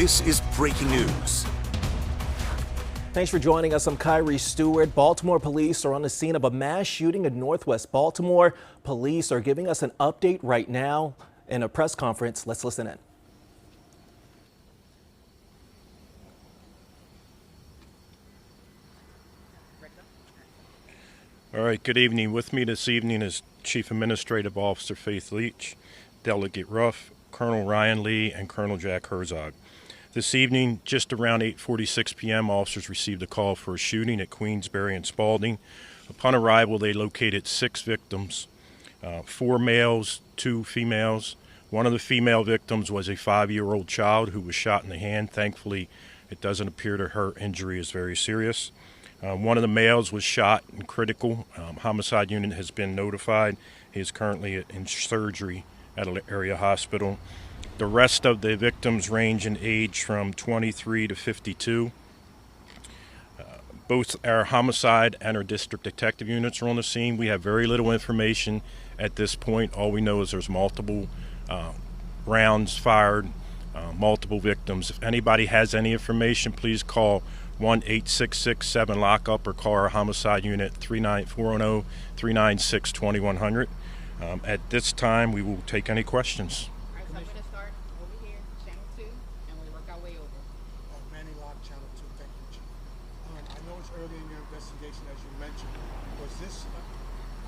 This is breaking news. Thanks for joining us. I'm Kyrie Stewart. Baltimore police are on the scene of a mass shooting in Northwest Baltimore. Police are giving us an update right now in a press conference. Let's listen in. All right, good evening. With me this evening is Chief Administrative Officer Faith Leach, Delegate Ruff, Colonel Ryan Lee, and Colonel Jack Herzog. This evening, just around 8:46 p.m., officers received a call for a shooting at Queensberry and Spalding. Upon arrival, they located 6 victims, 4 males, 2 females. One of the female victims was a 5-year-old child who was shot in the hand. Thankfully, it doesn't appear that her injury is very serious. One of the males was shot and critical. Homicide unit has been notified. He is currently in surgery at an area hospital. The rest of the victims range in age from 23 to 52. Both our homicide and our district detective units are on the scene. We have very little information at this point. All we know is there's multiple rounds fired, multiple victims. If anybody has any information, please call 1-866-7-LOCK-UP or call our homicide unit 410-396-2100. At this time, we will take any questions. All right, so I'm going to start over here, channel 2, and we'll work our way over. Manny Locke, channel 2, thank you, Chief. I know it's early in your investigation, as you mentioned. Was this,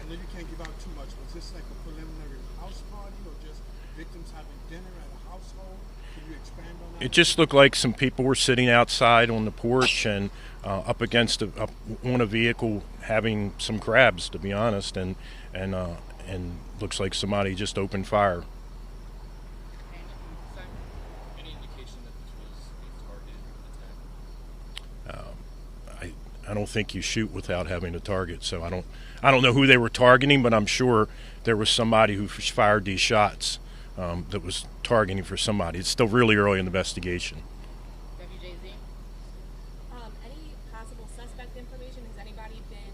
I know you can't give out too much, was this like a preliminary house party or just victims having dinner at a household? Can you expand on that? It just looked like some people were sitting outside on the porch and up against on a vehicle having some crabs, to be honest, and looks like somebody just opened fire. Any indication that this was a targeted attack? I don't think you shoot without having a target, so I don't know who they were targeting, but I'm sure there was somebody who fired these shots that was targeting for somebody. It's still really early in the investigation. WJZ? Any possible suspect information? Has anybody been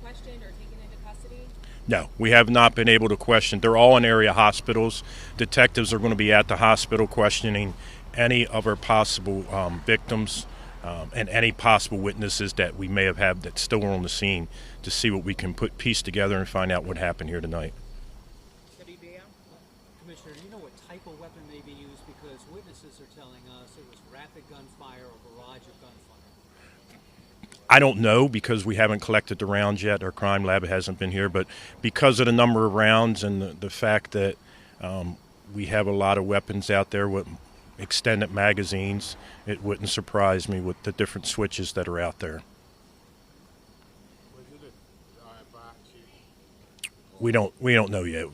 questioned or taken into custody? No, we have not been able to question. They're all in area hospitals. Detectives are going to be at the hospital questioning any of our possible victims and any possible witnesses that we may have had that still are on the scene to see what we can piece together and find out what happened here tonight. WBAL? Commissioner, do you know what type of weapon may be used? Because witnesses are telling us it was rapid gunfire or barrage of gunfire. I don't know because we haven't collected the rounds yet. Our crime lab hasn't been here, but because of the number of rounds and the fact that we have a lot of weapons out there with extended magazines, it wouldn't surprise me with the different switches that are out there. Was it a drive-by shooting? We don't know yet.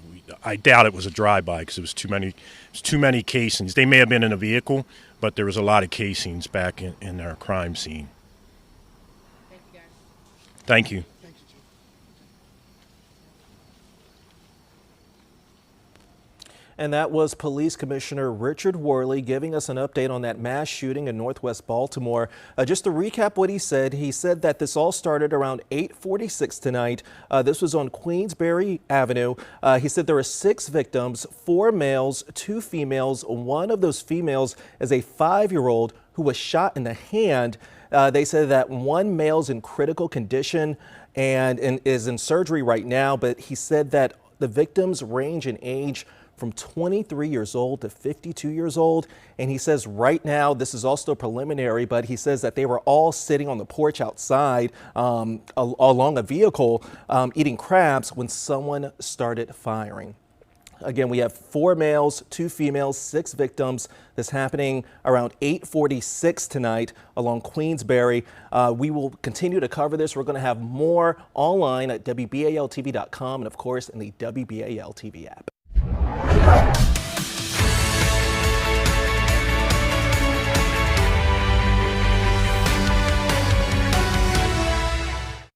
I doubt it was a drive-by because it was too many casings. They may have been in a vehicle, but there was a lot of casings back in our crime scene. Thank you, guys. Thank you. Thank you, Chief. And that was Police Commissioner Richard Worley giving us an update on that mass shooting in Northwest Baltimore. Just to recap what he said that this all started around 8:46 tonight. This was on Queensberry Avenue. He said there were 6 victims, 4 males, 2 females. One of those females is a 5-year-old who was shot in the hand. They said that one male's in critical condition and is in surgery right now, but he said that the victims range in age from 23 years old to 52 years old. And he says right now, this is all still preliminary, but he says that they were all sitting on the porch outside along a vehicle eating crabs when someone started firing. Again, we have 4 males, 2 females, 6 victims. This happening around 8:46 tonight along Queensberry. We will continue to cover this. We're going to have more online at WBALTV.com and, of course, in the WBAL TV app.